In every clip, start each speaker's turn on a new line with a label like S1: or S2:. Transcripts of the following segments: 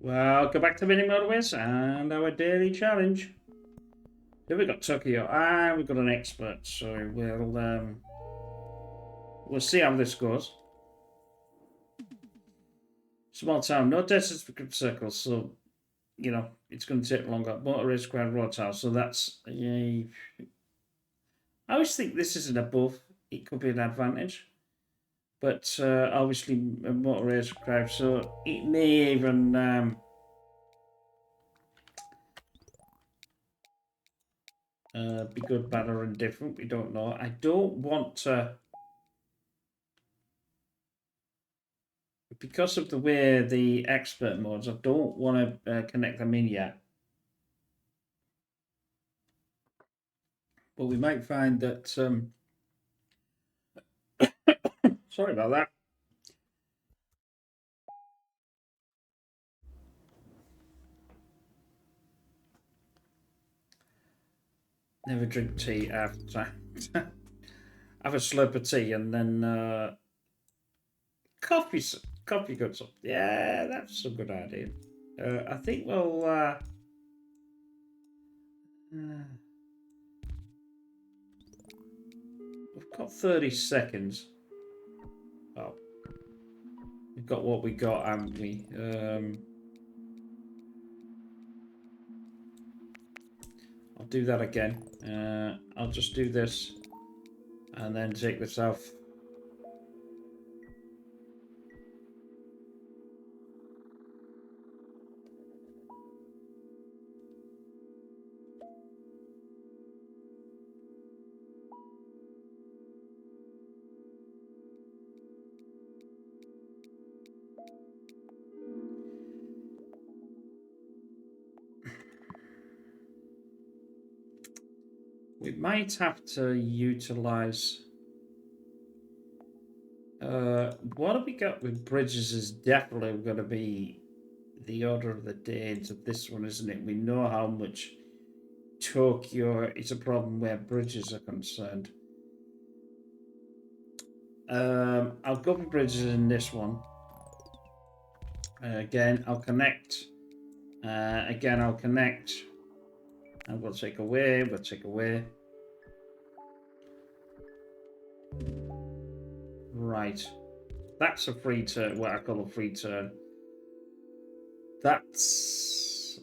S1: Welcome back to Mini Motorways and our daily challenge. Here we got Tokyo and we've got an expert, so we'll see how this goes. Small town, no distance for circles, so you know it's going to take longer. Motorway Square Road Town, so that's I always think this isn't above. It could be an advantage, but obviously Motorway Square, so it may even. Be good, bad, or indifferent. We don't know. I don't want to, because of the way the expert modes, I don't want to connect them in yet. But we might find that. Sorry about that. Never drink tea after. Have a slurp of tea and then coffee. Coffee goes up. Yeah, that's a good idea. I think we've got 30 seconds. Oh, we've got what we got, haven't we? I'll do that again. I'll just do this and then take this off. We might have to utilize. What have we got with bridges is definitely going to be the order of the day into this one, isn't it? We know how much Tokyo is a problem where bridges are concerned. I'll go for bridges in this one. Again, I'll connect. Again, I'll connect. And we'll take away. We'll take away. Right. That's a free turn. What I call a free turn. That's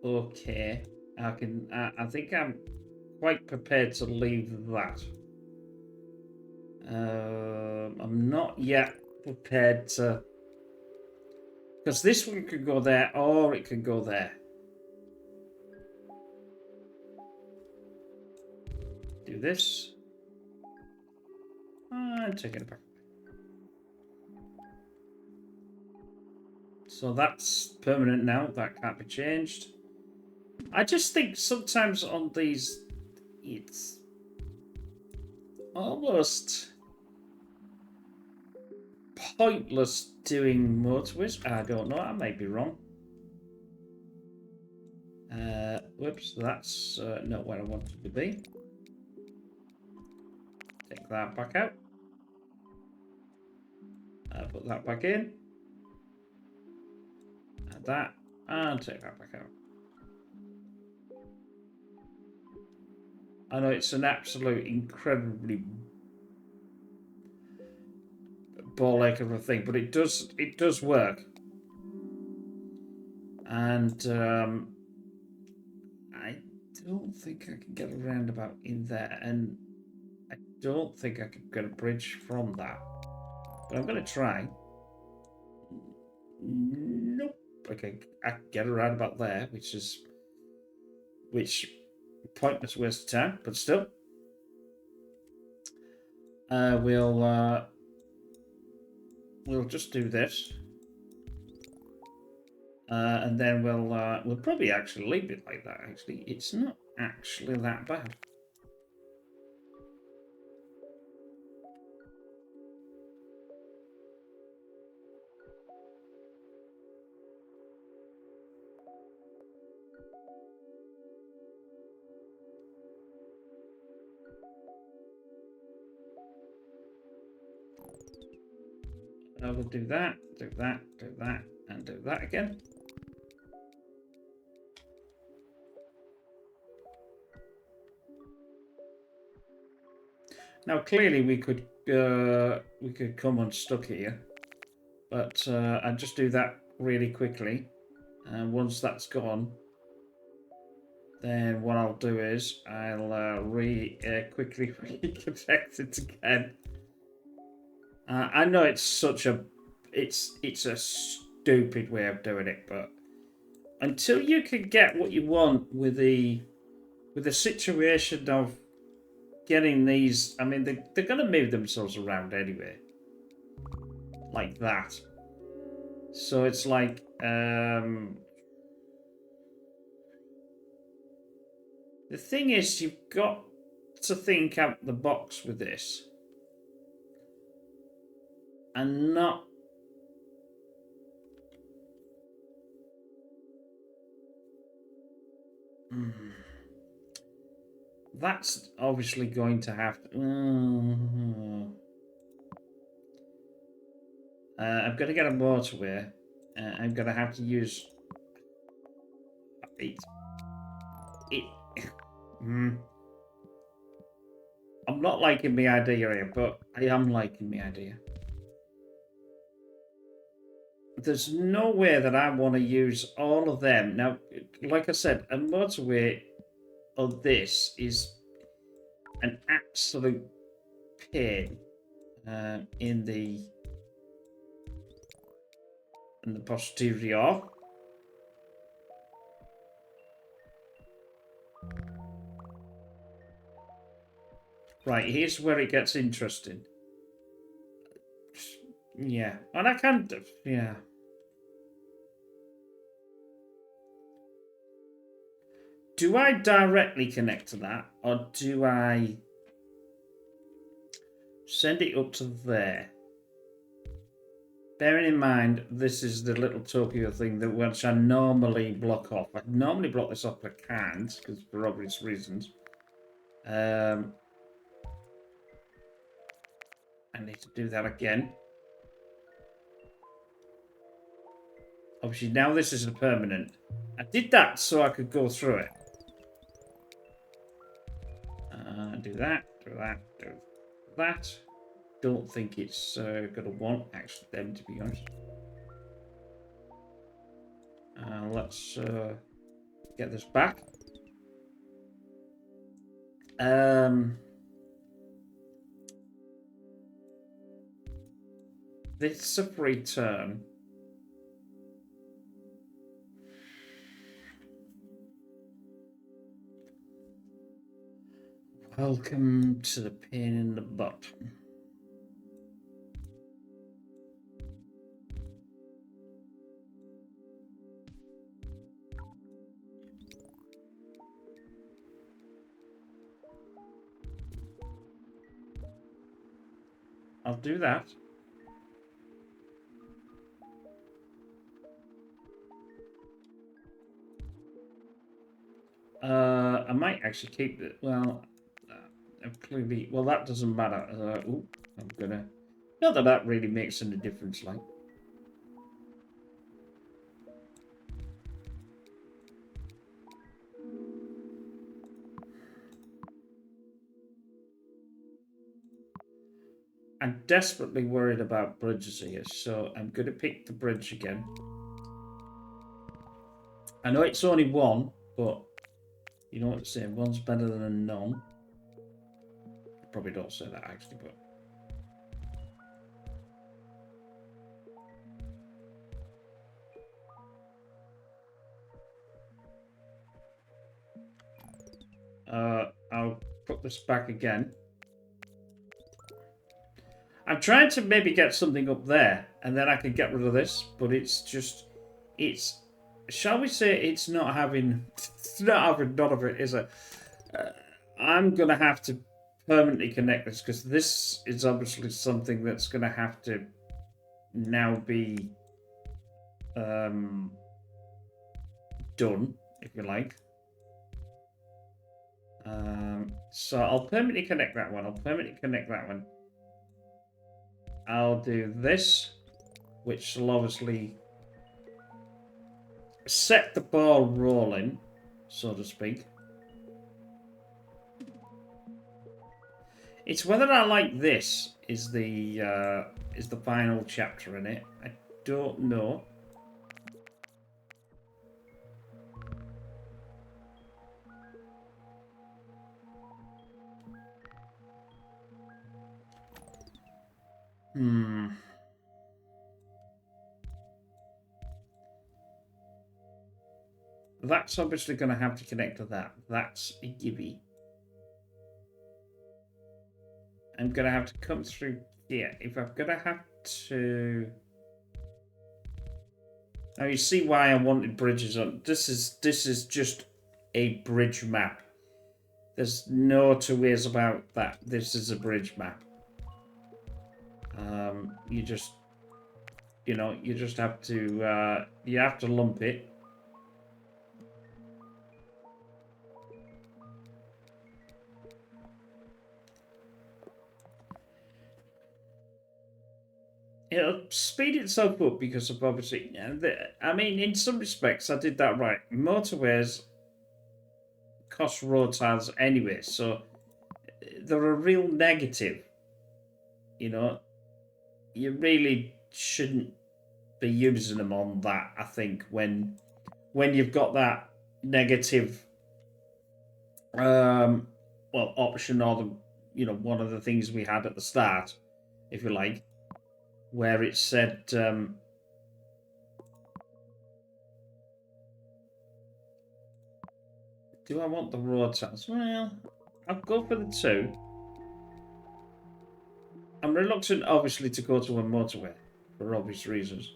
S1: okay. I think I'm quite prepared to leave that. I'm not yet prepared to, because this one could go there or it could go there. Do this. And take it back. So that's permanent now. That can't be changed. I just think sometimes on these, it's almost pointless doing motorways. I don't know. I may be wrong. Whoops, that's not where I wanted to be. Take that back out. Put that back in. Add that, and take that back out. I know it's an absolute incredibly ball ache of a thing, but it does work. And I don't think I can get a roundabout in there, and I don't think I could get a bridge from that. But I'm going to try. Nope. Okay, I can get a roundabout there, which pointless waste of time, but still. We'll just do this. And then we'll probably actually leave it like that. Actually, it's not actually that bad. I will do that, do that, do that, and do that again. Now, clearly, we could come unstuck here, but I'll just do that really quickly. And once that's gone, then what I'll do is I'll quickly reconnect it again. I know it's such a it's a stupid way of doing it, but until you can get what you want with the situation of getting these, I mean, they're going to move themselves around anyway, like that. So it's like, the thing is, you've got to think out the box with this, and not. That's obviously going to have to. I'm going to get a motorway. I'm going to have to use it. I'm not liking the idea here, but I am liking the idea. There's no way that I want to use all of them. Now, like I said, a motorway of this is an absolute pain in the posterior. Right, here's where it gets interesting. Yeah, and I can't. Yeah. Do I directly connect to that, or do I send it up to there? Bearing in mind, this is the little Tokyo thing that which I normally block off. I normally block this off, but I can't, because for obvious reasons. I need to do that again. Obviously, now this is a permanent. I did that so I could go through it. Do that, do that, do that. Don't think it's going to want actually them, to be honest. Let's get this back. This is a free turn. Welcome to the pain in the butt. I'll do that. I might actually keep it. Well, clearly, well, that doesn't matter. I'm gonna. Not that that really makes any difference, like. I'm desperately worried about bridges here, so I'm going to pick the bridge again. I know it's only one, but you know what I'm saying? One's better than a none. I probably don't say that actually, but. I'll put this back again. I'm trying to maybe get something up there, and then I can get rid of this, but it's just, it's, shall we say, it's not having none of it, is it? I'm going to have to permanently connect this, because this is obviously something that's going to have to now be done, if you like. So I'll permanently connect that one. I'll do this. which will obviously set the ball rolling, so to speak. It's whether I like this is the final chapter in it. I don't know. That's obviously going to have to connect to that. That's a gimme. I'm going to have to come through here. If I'm going to have to... Now you see why I wanted bridges on. This is just a bridge map. There's no two ways about that. This is a bridge map. You just, you just have to, you have to lump it. It'll speed itself up because of obviously, I mean, in some respects, I did that right. Motorways cost road tiles anyway, so they're a real negative. You really shouldn't be using them on that. I think when you've got that negative, option, or one of the things we had at the start, if you like, where it said. Do I want the road tiles? Well, I'll go for the 2. I'm reluctant, obviously, to go to a motorway for obvious reasons.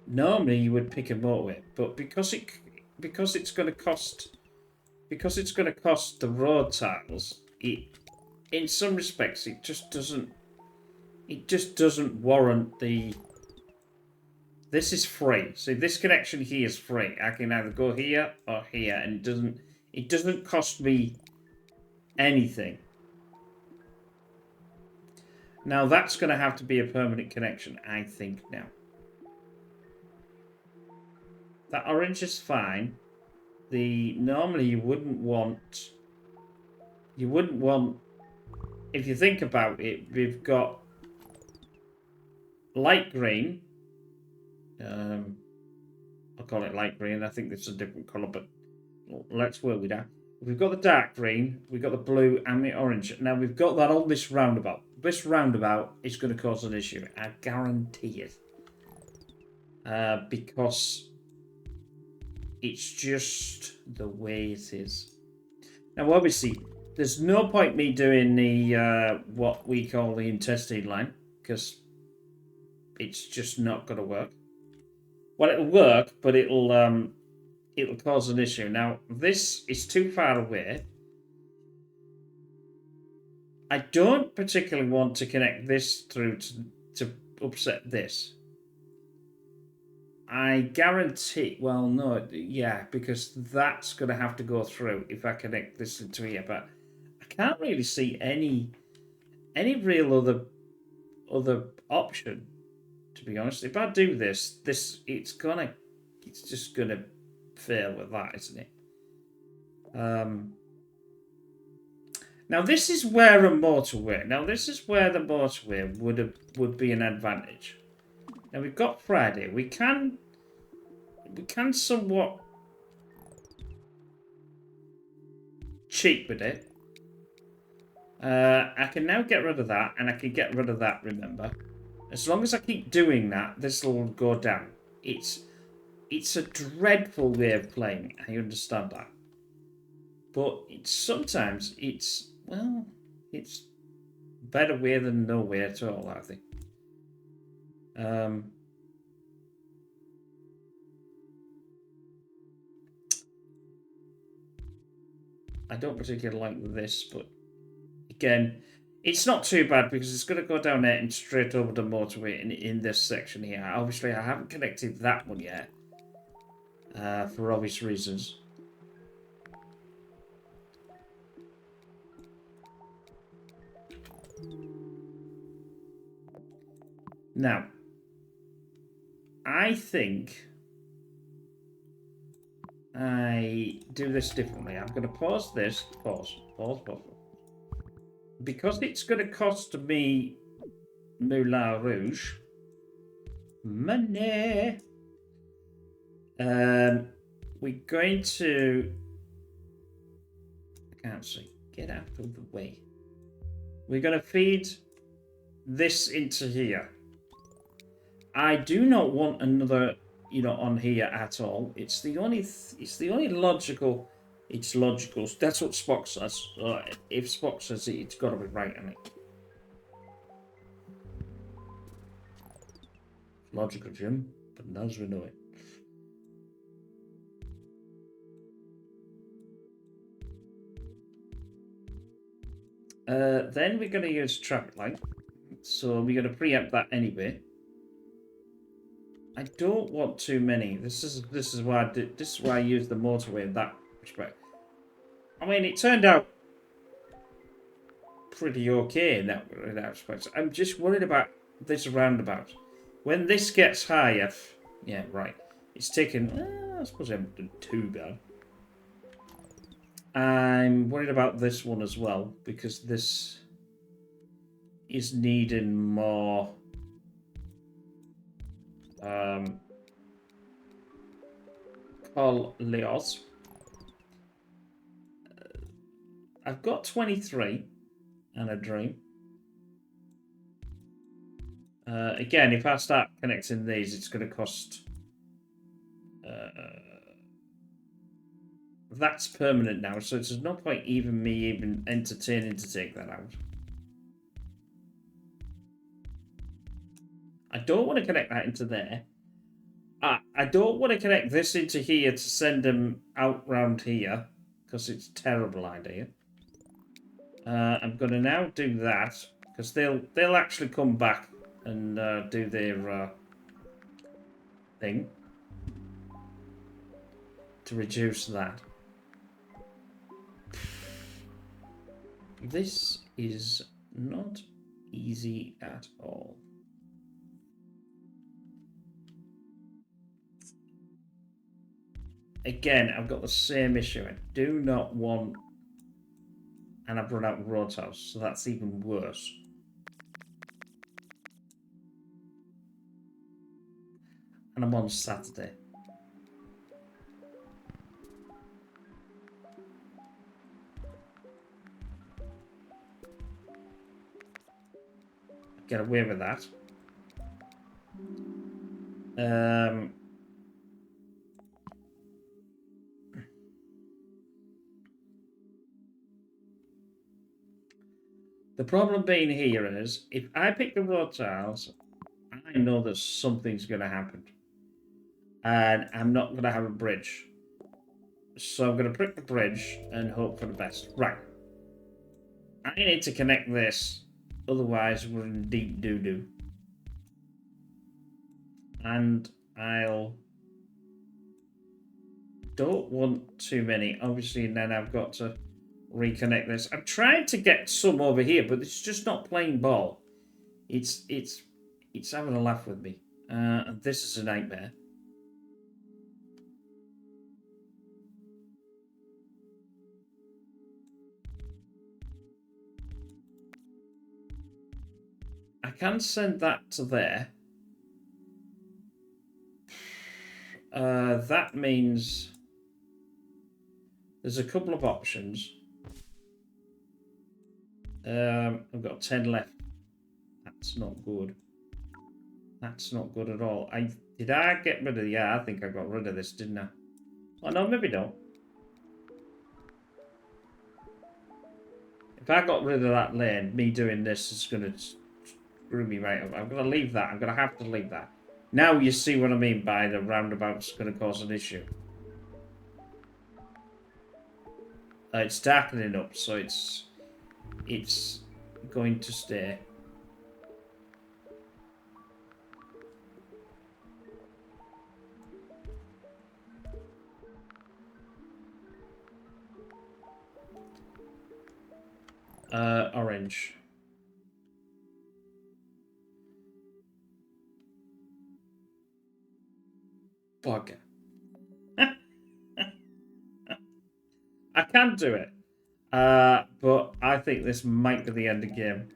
S1: Normally, you would pick a motorway, but because it's going to cost the road tiles, in some respects, it just doesn't warrant the. This is free. See, this connection here is free. I can either go here or here, and it doesn't cost me anything. Now that's going to have to be a permanent connection, I think. Now that orange is fine. Normally you wouldn't want. If you think about it, we've got light green. I'll call it light green. I think this is a different colour, but let's work with that. We've got the dark green, we've got the blue and the orange. Now we've got that on this roundabout. This roundabout is going to cause an issue. I guarantee it. Because it's just the way it is. Now obviously, there's no point me doing the what we call the intestine line, because it's just not going to work. Well, it'll work, but it'll cause an issue. Now, this is too far away. I don't particularly want to connect this through to upset this. I guarantee... Well, no, yeah, because that's going to have to go through if I connect this into here. But I can't really see any real other option, to be honest. If I do this, it's just gonna fail with that, isn't it? Now this is where a motorway. Now this is where the motorway would be an advantage. Now we've got Friday. We can somewhat cheat with it. I can now get rid of that, and I can get rid of that. Remember. As long as I keep doing that, this will go down. It's a dreadful way of playing. I understand that. But sometimes it's better way than no way at all, I think. I don't particularly like this, but again, it's not too bad because it's going to go down there and straight over the motorway in this section here. Obviously, I haven't connected that one yet for obvious reasons. Now, I think I do this differently. I'm going to pause this. Pause. Because it's going to cost me Moulin Rouge money. We're going to... I can't see. Get out of the way. We're going to feed this into here. I do not want another, on here at all. It's the only logical. It's logical. That's what Spock says. If Spock says it, it's got to be right, isn't it? Logical, Jim, but not as we know it. Then we're going to use traffic light. So we're going to preempt that anyway. I don't want too many. This is why I used the motorway in that respect. I mean, it turned out pretty okay in that respect. I'm just worried about this roundabout. When this gets higher, yeah, right. It's taken. I suppose I haven't done too bad. I'm worried about this one as well because this is needing more. Leos. I've got 23 and a dream. Again, if I start connecting these, it's going to cost. That's permanent now, so there's no point even me entertaining to take that out. I don't want to connect that into there. I don't want to connect this into here to send them out round here, because it's a terrible idea. I'm going to now do that, because they'll actually come back and do their thing to reduce that. This is not easy at all. Again, I've got the same issue. I do not want... And I've run out of road house, so that's even worse. And I'm on Saturday. Get away with that. The problem being here is, if I pick the road tiles, I know that something's going to happen. And I'm not going to have a bridge. So I'm going to pick the bridge and hope for the best. Right. I need to connect this. Otherwise, we're in deep doo-doo. And don't want too many. Obviously, then I've got to reconnect this. I'm trying to get some over here, but it's just not playing ball. It's having a laugh with me. This is a nightmare. I can send that to there. That means there's a couple of options. I've got 10 left. That's not good. That's not good at all. Did I get rid of... Yeah, I think I got rid of this, didn't I? Oh, no, maybe not. If I got rid of that lane, me doing this is going to screw me right up. I'm going to leave that. I'm going to have to leave that. Now you see what I mean by the roundabout's going to cause an issue. It's darkening up, so it's going to stay. Orange. Bugger. I can do it. But I think this might be the end of the game.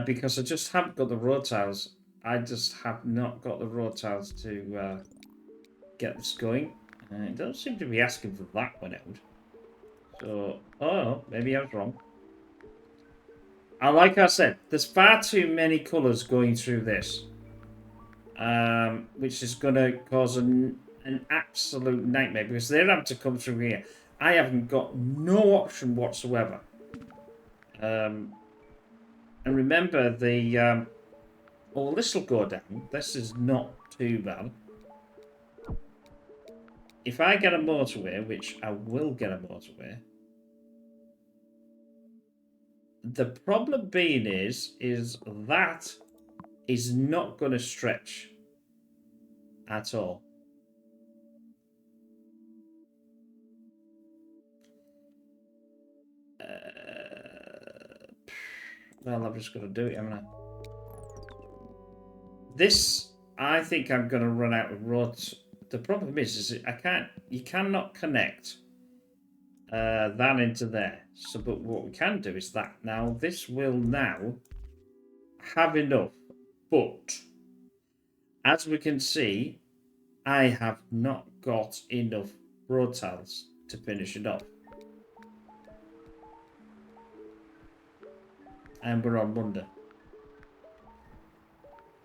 S1: Because I just haven't got the road tiles. I just have not got the road tiles to get this going. It doesn't seem to be asking for that one out. So, oh, maybe I was wrong. Like I said, there's far too many colours going through this. Which is going to cause an absolute nightmare because they're having to come through here. I haven't got no option whatsoever. And remember the... oh, this will go down. This is not too bad. If I get a motorway, which I will get a motorway, the problem being is that is not going to stretch at all. Well, I'm just going to do it, haven't I? This, I think I'm going to run out of roads. The problem is I can't. You cannot connect that into there. So, but what we can do is that. Now, this will now have enough, but as we can see, I have not got enough road tiles to finish it off. And we're on Monday.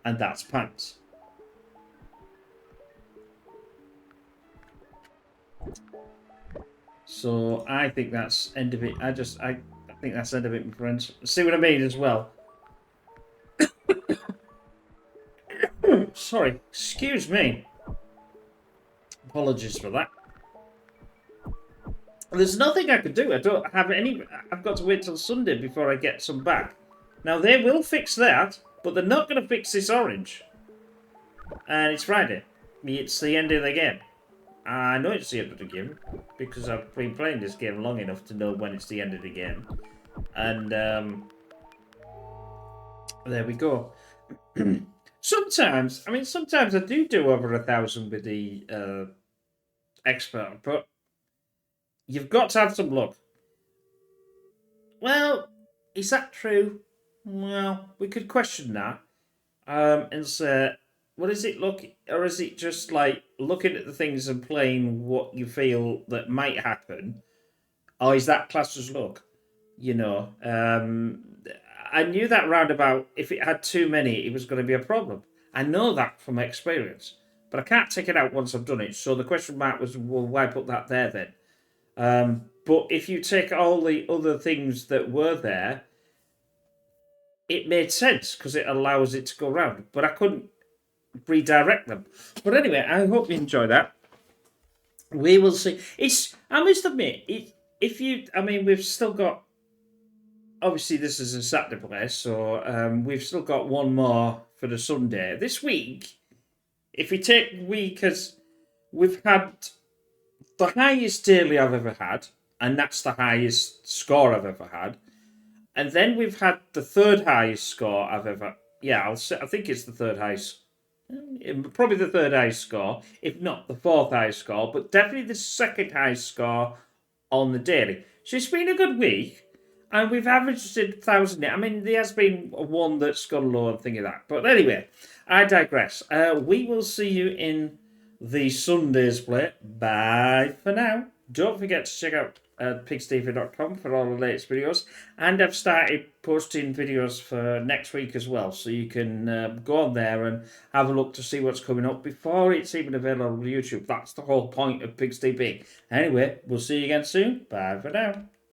S1: And that's pants. So I think that's end of it. I think that's end of it, my friends. See what I mean as well? Sorry, excuse me. Apologies for that. There's nothing I could do. I don't have any. I've got to wait till Sunday before I get some back. Now they will fix that, but they're not going to fix this orange. And it's Friday. It's the end of the game. I know it's the end of the game because I've been playing this game long enough to know when it's the end of the game. And there we go. Sometimes I do over 1,000 with the expert, but you've got to have some luck. Well, is that true? Well, we could question that and say, what is it look, or is it just like looking at the things and playing what you feel that might happen, or is that classed as luck? You know, I knew that roundabout. If it had too many, it was going to be a problem. I know that from experience, but I can't take it out once I've done it. So the question mark was, well, why put that there then? But if you take all the other things that were there, it made sense because it allows it to go round. But I couldn't redirect them. But anyway, I hope you enjoy that. We will see. I must admit, we've still got. Obviously, this is a Saturday play, so we've still got one more for the Sunday. This week, if we take week as we've had the highest daily I've ever had, and that's the highest score I've ever had. And then we've had the third highest score I've ever. Yeah, I think it's the third highest. Probably the third highest score, if not the fourth highest score, but definitely the second highest score on the daily. So it's been a good week, and we've averaged 1,000. I mean, there has been one that's gone low and thing of that. But anyway, I digress. We will see you in the Sunday's play. Bye for now. Don't forget to check out pigstv.com for all the latest videos, and I've started posting videos for next week as well, so you can go on there and have a look to see what's coming up before it's even available on YouTube. That's the whole point of Pigs TV. Anyway, we'll see you again soon. Bye for now.